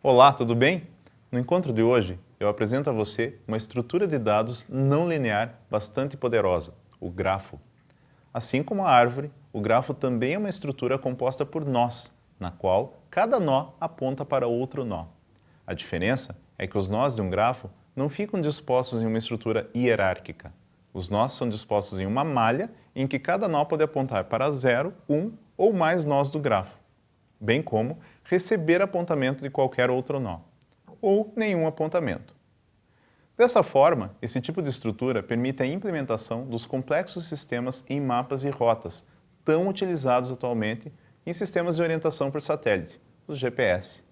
Olá, tudo bem? No encontro de hoje, eu apresento a você uma estrutura de dados não linear bastante poderosa, o grafo. Assim como a árvore, o grafo também é uma estrutura composta por nós, na qual cada nó aponta para outro nó. A diferença é que os nós de um grafo não ficam dispostos em uma estrutura hierárquica. Os nós são dispostos em uma malha em que cada nó pode apontar para 0, 1 ou mais nós do grafo, bem como receber apontamento de qualquer outro nó, ou nenhum apontamento. Dessa forma, esse tipo de estrutura permite a implementação dos complexos sistemas em mapas e rotas, tão utilizados atualmente em sistemas de orientação por satélite, os GPS.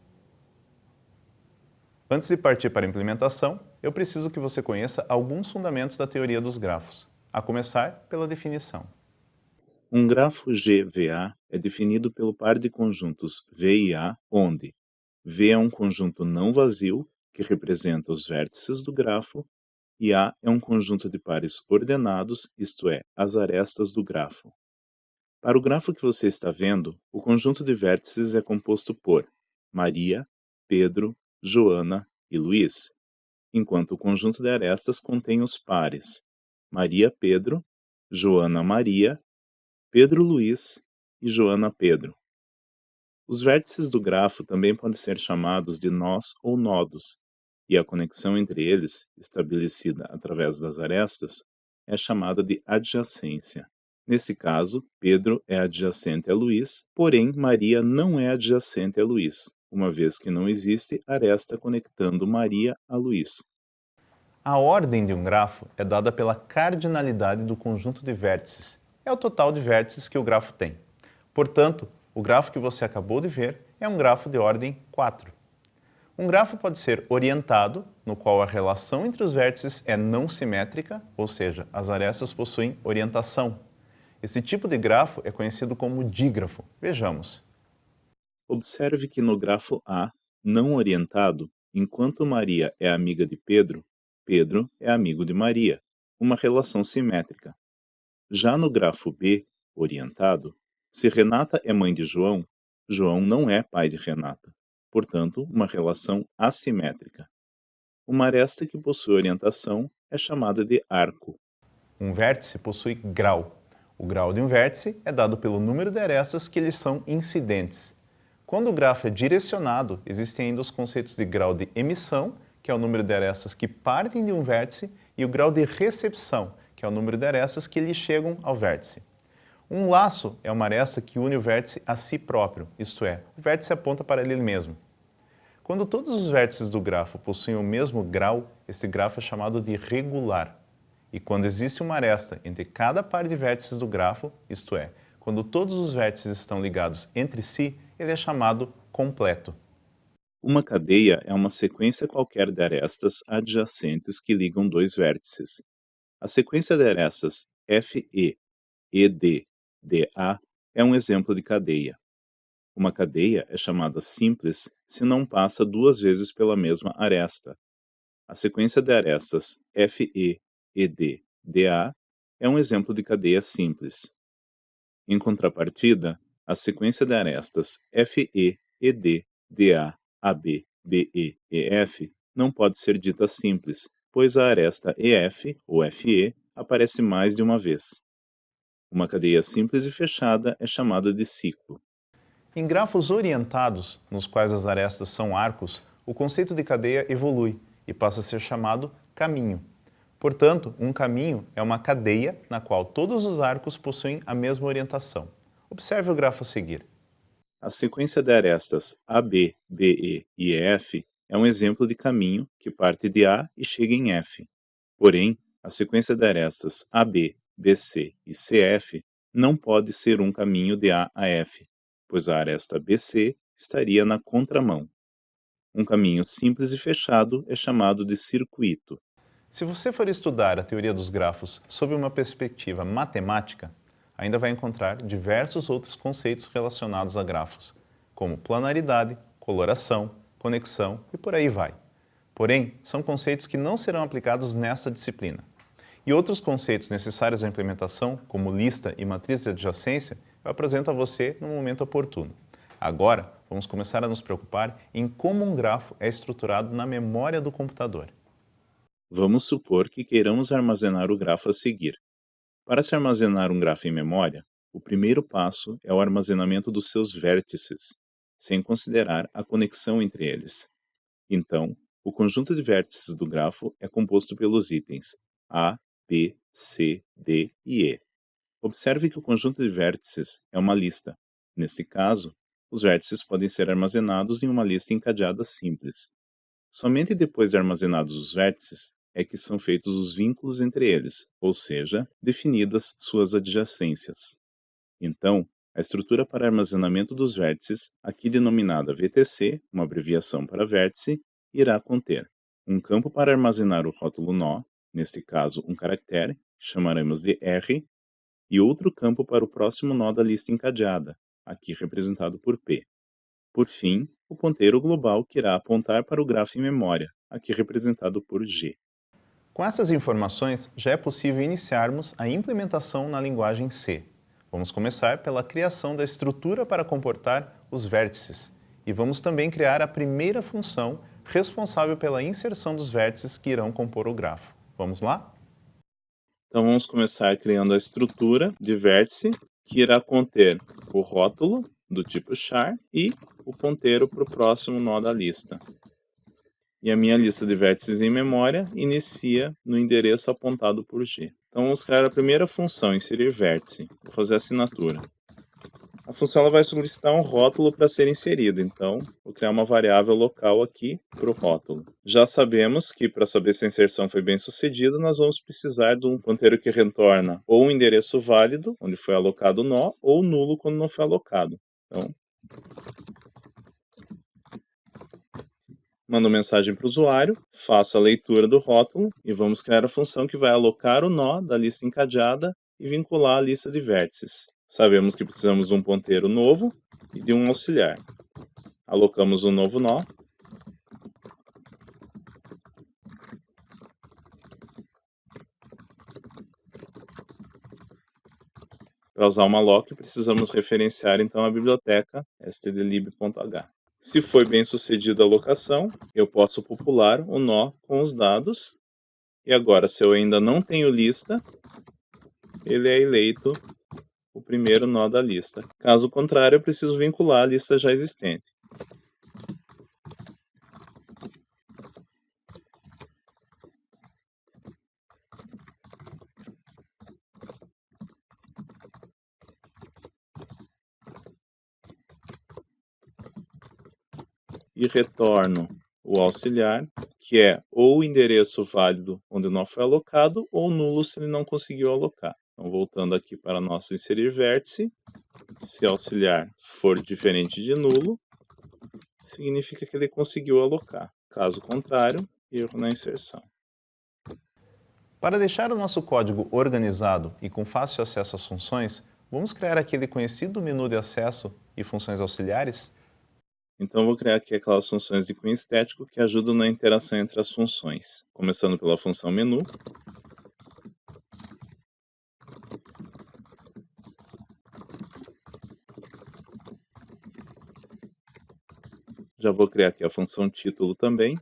Antes de partir para a implementação, eu preciso que você conheça alguns fundamentos da teoria dos grafos, a começar pela definição. Um grafo GVA é definido pelo par de conjuntos V e A, onde V é um conjunto não vazio, que representa os vértices do grafo, e A é um conjunto de pares ordenados, isto é, as arestas do grafo. Para o grafo que você está vendo, o conjunto de vértices é composto por Maria, Pedro, Joana e Luiz, enquanto o conjunto de arestas contém os pares Maria Pedro, Joana Maria, Pedro Luiz e Joana Pedro. Os vértices do grafo também podem ser chamados de nós ou nodos, e a conexão entre eles, estabelecida através das arestas, é chamada de adjacência. Nesse caso, Pedro é adjacente a Luiz, porém Maria não é adjacente a Luiz, uma vez que não existe aresta conectando Maria a Luiz. A ordem de um grafo é dada pela cardinalidade do conjunto de vértices. É o total de vértices que o grafo tem. Portanto, o grafo que você acabou de ver é um grafo de ordem 4. Um grafo pode ser orientado, no qual a relação entre os vértices é não simétrica, ou seja, as arestas possuem orientação. Esse tipo de grafo é conhecido como dígrafo. Vejamos. Observe que no grafo A, não orientado, enquanto Maria é amiga de Pedro, Pedro é amigo de Maria, uma relação simétrica. Já no grafo B, orientado, se Renata é mãe de João, João não é pai de Renata, portanto, uma relação assimétrica. Uma aresta que possui orientação é chamada de arco. Um vértice possui grau. O grau de um vértice é dado pelo número de arestas que lhes são incidentes. Quando o grafo é direcionado, existem ainda os conceitos de grau de emissão, que é o número de arestas que partem de um vértice, e o grau de recepção, que é o número de arestas que lhe chegam ao vértice. Um laço é uma aresta que une o vértice a si próprio, isto é, o vértice aponta para ele mesmo. Quando todos os vértices do grafo possuem o mesmo grau, esse grafo é chamado de regular. E quando existe uma aresta entre cada par de vértices do grafo, isto é, quando todos os vértices estão ligados entre si, ele é chamado completo. Uma cadeia é uma sequência qualquer de arestas adjacentes que ligam dois vértices. A sequência de arestas FE, ED, DA é um exemplo de cadeia. Uma cadeia é chamada simples se não passa duas vezes pela mesma aresta. A sequência de arestas FE, ED, DA é um exemplo de cadeia simples. Em contrapartida, a sequência de arestas FE, ED, DA, AB, BE, EF não pode ser dita simples, pois a aresta EF, ou FE, aparece mais de uma vez. Uma cadeia simples e fechada é chamada de ciclo. Em grafos orientados, nos quais as arestas são arcos, o conceito de cadeia evolui e passa a ser chamado caminho. Portanto, um caminho é uma cadeia na qual todos os arcos possuem a mesma orientação. Observe o grafo a seguir. A sequência de arestas AB, BE e EF é um exemplo de caminho que parte de A e chega em F. Porém, a sequência de arestas AB, BC e CF não pode ser um caminho de A a F, pois a aresta BC estaria na contramão. Um caminho simples e fechado é chamado de circuito. Se você for estudar a teoria dos grafos sob uma perspectiva matemática, ainda vai encontrar diversos outros conceitos relacionados a grafos, como planaridade, coloração, conexão e por aí vai. Porém, são conceitos que não serão aplicados nesta disciplina. E outros conceitos necessários à implementação, como lista e matriz de adjacência, eu apresento a você no momento oportuno. Agora, vamos começar a nos preocupar em como um grafo é estruturado na memória do computador. Vamos supor que queiramos armazenar o grafo a seguir. Para se armazenar um grafo em memória, o primeiro passo é o armazenamento dos seus vértices, sem considerar a conexão entre eles. Então, o conjunto de vértices do grafo é composto pelos itens A, B, C, D e E. Observe que o conjunto de vértices é uma lista. Neste caso, os vértices podem ser armazenados em uma lista encadeada simples. Somente depois de armazenados os vértices é que são feitos os vínculos entre eles, ou seja, definidas suas adjacências. Então, a estrutura para armazenamento dos vértices, aqui denominada VTC, uma abreviação para vértice, irá conter um campo para armazenar o rótulo nó, neste caso um caractere, que chamaremos de R, e outro campo para o próximo nó da lista encadeada, aqui representado por P. Por fim, o ponteiro global que irá apontar para o grafo em memória, aqui representado por G. Com essas informações, já é possível iniciarmos a implementação na linguagem C. Vamos começar pela criação da estrutura para comportar os vértices e vamos também criar a primeira função responsável pela inserção dos vértices que irão compor o grafo. Vamos lá? Então vamos começar criando a estrutura de vértice, que irá conter o rótulo do tipo char e o ponteiro para o próximo nó da lista. E a minha lista de vértices em memória inicia no endereço apontado por G. Então vamos criar a primeira função, inserir vértice. Vou fazer a assinatura. A função ela vai solicitar um rótulo para ser inserido, então vou criar uma variável local aqui para o rótulo. Já sabemos que para saber se a inserção foi bem sucedida, nós vamos precisar de um ponteiro que retorna ou um endereço válido, onde foi alocado o nó, ou nulo quando não foi alocado. Então, mando mensagem para o usuário, faço a leitura do rótulo e vamos criar a função que vai alocar o nó da lista encadeada e vincular a lista de vértices. Sabemos que precisamos de um ponteiro novo e de um auxiliar. Alocamos um novo nó. Para usar uma lock, precisamos referenciar então a biblioteca stdlib.h. Se foi bem sucedida a alocação, eu posso popular o nó com os dados. E agora, se eu ainda não tenho lista, ele é eleito o primeiro nó da lista. Caso contrário, eu preciso vincular a lista já existente. E retorno o auxiliar, que é ou o endereço válido onde o nó foi alocado, ou nulo se ele não conseguiu alocar. Então, voltando aqui para nosso inserir vértice, se auxiliar for diferente de nulo, significa que ele conseguiu alocar. Caso contrário, erro na inserção. Para deixar o nosso código organizado e com fácil acesso às funções, vamos criar aquele conhecido menu de acesso e funções auxiliares? Então, vou criar aqui aquelas funções de cunho estético que ajudam na interação entre as funções. Começando pela função menu. Já vou criar aqui a função título também.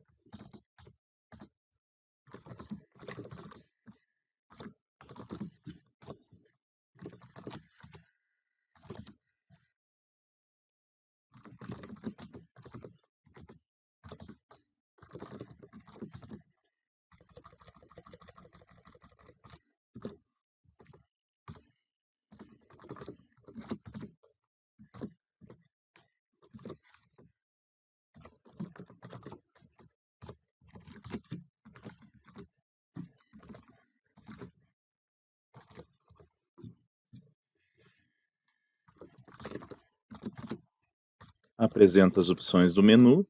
Apresento as opções do menu.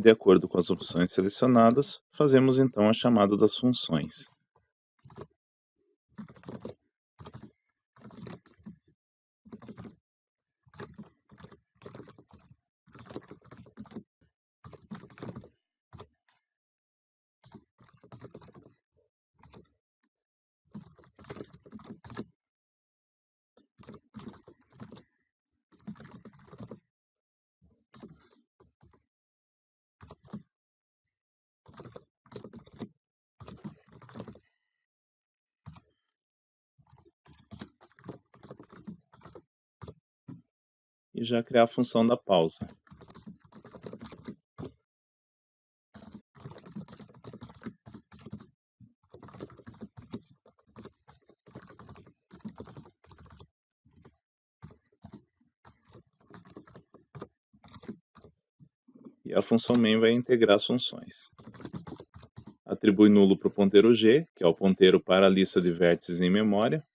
de acordo com as opções selecionadas, fazemos então a chamada das funções. E já criar a função da pausa. E a função main vai integrar as funções. Atribui nulo para o ponteiro g, que é o ponteiro para a lista de vértices em memória.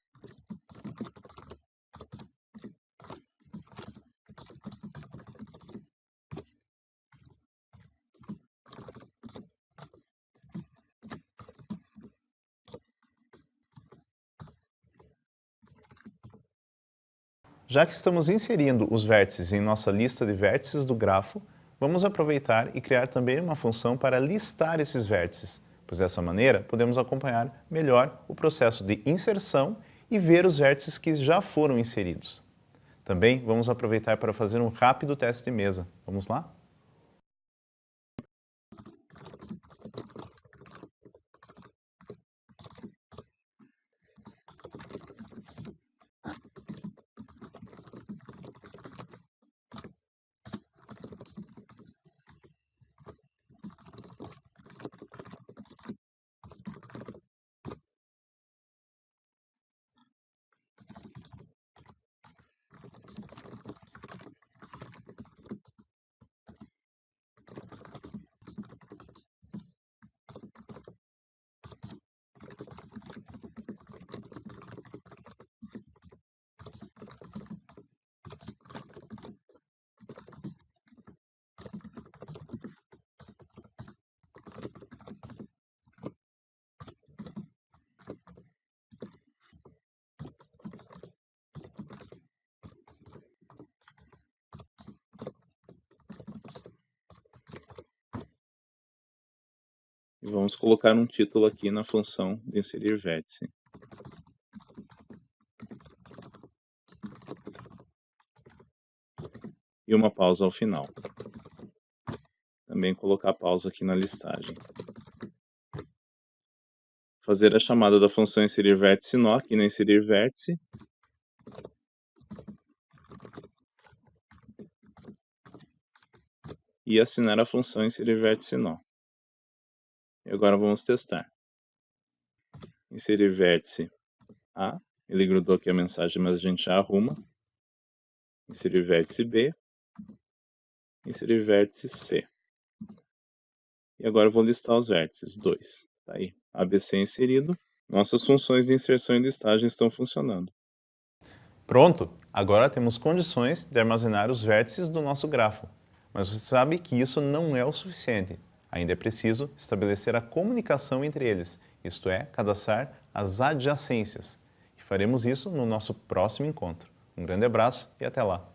Já que estamos inserindo os vértices em nossa lista de vértices do grafo, vamos aproveitar e criar também uma função para listar esses vértices, pois dessa maneira podemos acompanhar melhor o processo de inserção e ver os vértices que já foram inseridos. Também vamos aproveitar para fazer um rápido teste de mesa. Vamos lá? E vamos colocar um título aqui na função de inserir vértice. E uma pausa ao final. Também colocar pausa aqui na listagem. Fazer a chamada da função inserir vértice nó, aqui na inserir vértice. E assinar a função inserir vértice nó. E agora vamos testar. Inserir vértice A, ele grudou aqui a mensagem, mas a gente já arruma. Inserir vértice B. Inserir vértice C. E agora eu vou listar os vértices, 2. Tá aí, ABC inserido. Nossas funções de inserção e listagem estão funcionando. Pronto! Agora temos condições de armazenar os vértices do nosso grafo. Mas você sabe que isso não é o suficiente. Ainda é preciso estabelecer a comunicação entre eles, isto é, cadastrar as adjacências. E faremos isso no nosso próximo encontro. Um grande abraço e até lá!